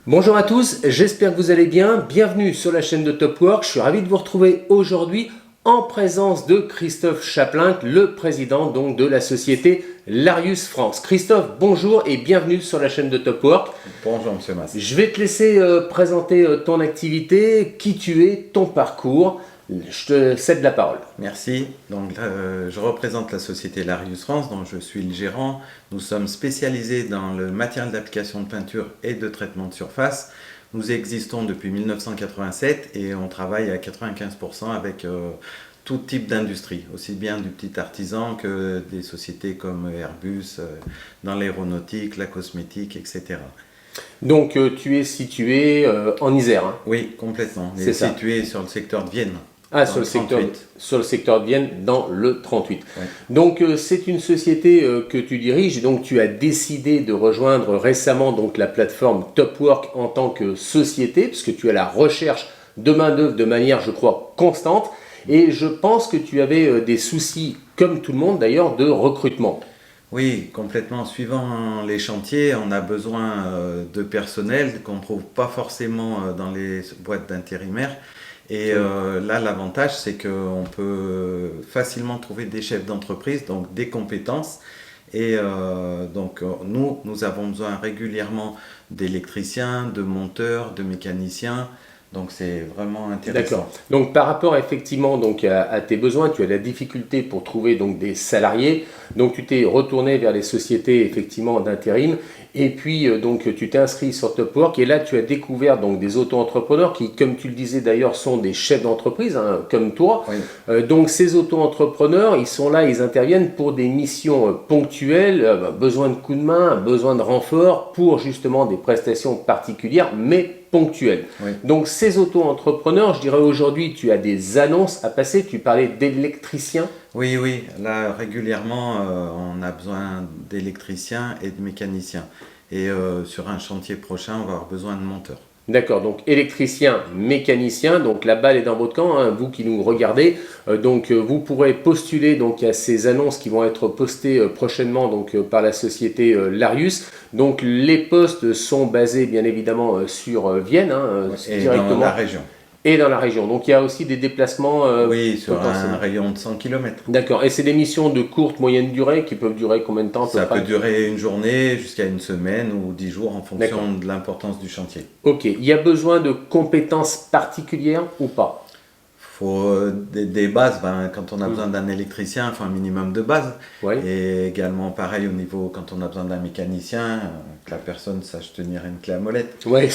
Bonjour à tous, j'espère que vous allez bien. Bienvenue sur la chaîne de Top Work. Je suis ravi de vous retrouver aujourd'hui en présence de Christophe Chaplin, le président donc de la société Larius France. Christophe, bonjour et bienvenue sur la chaîne de Top Work. Bonjour Monsieur Mas. Je vais te laisser présenter ton activité, qui tu es, ton parcours. Je te cède la parole. Merci. Donc, je représente la société Larius France, dont je suis le gérant. Nous sommes spécialisés dans le matériel d'application de peinture et de traitement de surface. Nous existons depuis 1987 et on travaille à 95% avec tout type d'industrie, aussi bien du petit artisan que des sociétés comme Airbus, dans l'aéronautique, la cosmétique, etc. Donc tu es situé en Isère. Hein. Oui, complètement. C'est ça. Situé sur le secteur de Vienne. Ah, sur le secteur de Vienne, dans le 38. Ouais. Donc, c'est une société que tu diriges. Donc, tu as décidé de rejoindre récemment donc, la plateforme Top Work en tant que société, puisque tu as la recherche de main-d'œuvre de manière, je crois, constante. Et je pense que tu avais des soucis, comme tout le monde d'ailleurs, de recrutement. Oui, complètement. Suivant les chantiers, on a besoin de personnel qu'on ne trouve pas forcément dans les boîtes d'intérimaires. Et là, l'avantage, c'est qu'on peut facilement trouver des chefs d'entreprise, donc des compétences. Et donc, nous avons besoin régulièrement d'électriciens, de monteurs, de mécaniciens. Donc, c'est vraiment intéressant. D'accord. Donc, par rapport effectivement donc, à tes besoins, tu as la difficulté pour trouver donc, des salariés. Donc, tu t'es retourné vers les sociétés effectivement d'intérim. Et puis, donc, tu t'es inscrit sur Top Work. Et là, tu as découvert donc, des auto-entrepreneurs qui, comme tu le disais d'ailleurs, sont des chefs d'entreprise, hein, comme toi. Oui. Donc, ces auto-entrepreneurs, ils sont là, ils interviennent pour des missions ponctuelles, besoin de coups de main, besoin de renfort pour justement des prestations particulières, mais ponctuelles. Oui. Donc, ces auto-entrepreneurs, je dirais aujourd'hui, tu as des annonces à passer. Tu parlais d'électriciens. Oui, oui. Là, régulièrement, on a besoin d'électriciens et de mécaniciens. Et sur un chantier prochain, on va avoir besoin de monteurs. D'accord, donc électricien, mécanicien, donc la balle est dans votre camp, hein, vous qui nous regardez, vous pourrez postuler donc à ces annonces qui vont être postées prochainement donc par la société Larius. Donc les postes sont basés bien évidemment sur Vienne, hein, Et directement. dans la région. Et dans la région. Donc il y a aussi des déplacements Oui, sur un potentiels. rayon de 100 km. D'accord, et c'est des missions de courte, moyenne durée qui peuvent durer combien de temps à peu Ça près? peut durer une journée jusqu'à une semaine ou 10 jours en fonction D'accord. de l'importance du chantier. Ok, il y a besoin de compétences particulières ou pas? Il faut des bases, quand on a besoin d'un électricien, il faut un minimum de bases. Oui. Et également pareil au niveau, quand on a besoin d'un mécanicien, que la personne sache tenir une clé à molette. Oui,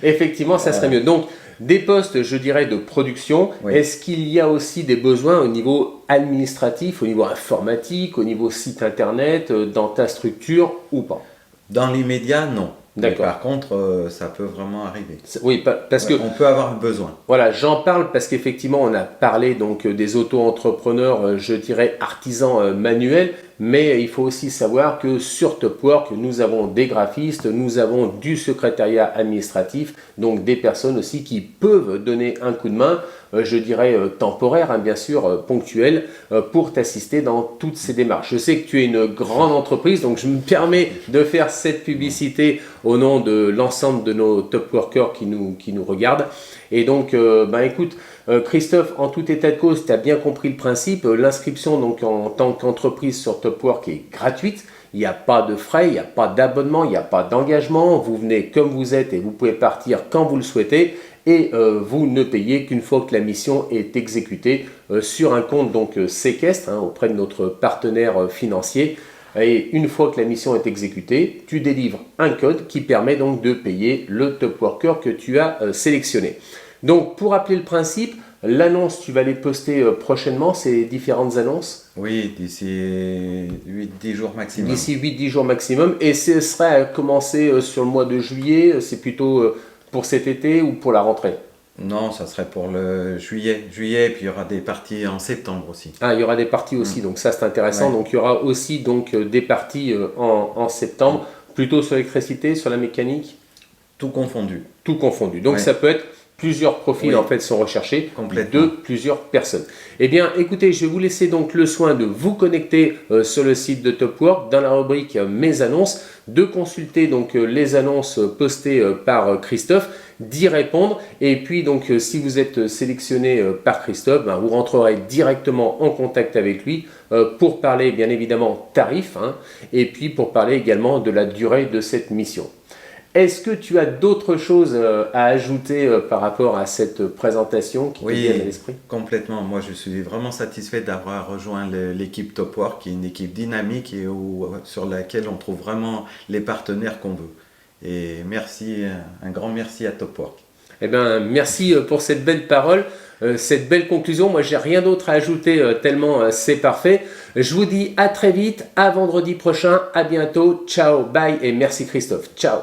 effectivement, ça serait mieux. Donc, des postes, je dirais, de production. Oui. Est-ce qu'il y a aussi des besoins au niveau administratif, au niveau informatique, au niveau site internet, dans ta structure ou pas? Dans l'immédiat, non. Mais D'accord. par contre, ça peut vraiment arriver. Oui, parce que On peut avoir besoin. voilà, j'en parle parce qu'effectivement, on a parlé donc des auto-entrepreneurs, je dirais artisans manuels, mais il faut aussi savoir que sur Top Work, nous avons des graphistes, nous avons du secrétariat administratif, donc des personnes aussi qui peuvent donner un coup de main, je dirais temporaire, hein, bien sûr, ponctuel, pour t'assister dans toutes ces démarches. Je sais que tu es une grande entreprise, donc je me permets de faire cette publicité au nom de l'ensemble de nos top workers qui nous regardent. Et donc, écoute, Christophe, en tout état de cause, tu as bien compris le principe. L'inscription donc en tant qu'entreprise sur Top Work est gratuite. Il n'y a pas de frais, il n'y a pas d'abonnement, il n'y a pas d'engagement. Vous venez comme vous êtes et vous pouvez partir quand vous le souhaitez. Et vous ne payez qu'une fois que la mission est exécutée sur un compte donc séquestre auprès de notre partenaire financier. Et une fois que la mission est exécutée, tu délivres un code qui permet donc de payer le top worker que tu as sélectionné. Donc pour rappeler le principe, l'annonce, tu vas les poster prochainement, ces différentes annonces? Oui, d'ici 8-10 jours maximum. D'ici 8-10 jours maximum. Et ce serait à commencer sur le mois de juillet, c'est plutôt pour cet été ou pour la rentrée? Non, ça serait pour le juillet, puis il y aura des parties en septembre aussi. Ah, il y aura des parties aussi, donc ça c'est intéressant. Ouais. Donc il y aura aussi donc, des parties en septembre, plutôt sur l'électricité, sur la mécanique? Tout confondu. Tout confondu. Donc Ouais. ça peut être plusieurs profils Oui. en fait sont recherchés Complètement. de plusieurs personnes. Eh bien, écoutez, je vais vous laisser donc le soin de vous connecter sur le site de Topwork dans la rubrique Mes annonces, de consulter donc les annonces postées par Christophe, d'y répondre et puis donc si vous êtes sélectionné par Christophe, ben, vous rentrerez directement en contact avec lui pour parler bien évidemment tarif et puis pour parler également de la durée de cette mission. Est-ce que tu as d'autres choses à ajouter par rapport à cette présentation qui te viennent à l'esprit? Complètement. Moi, je suis vraiment satisfait d'avoir rejoint l'équipe Topwork, qui est une équipe dynamique et sur laquelle on trouve vraiment les partenaires qu'on veut. Et merci, un grand merci à Topwork. Eh bien, merci pour cette belle parole, cette belle conclusion. Moi, j'ai rien d'autre à ajouter tellement c'est parfait. Je vous dis à très vite, à vendredi prochain, à bientôt. Ciao, bye et merci Christophe. Ciao.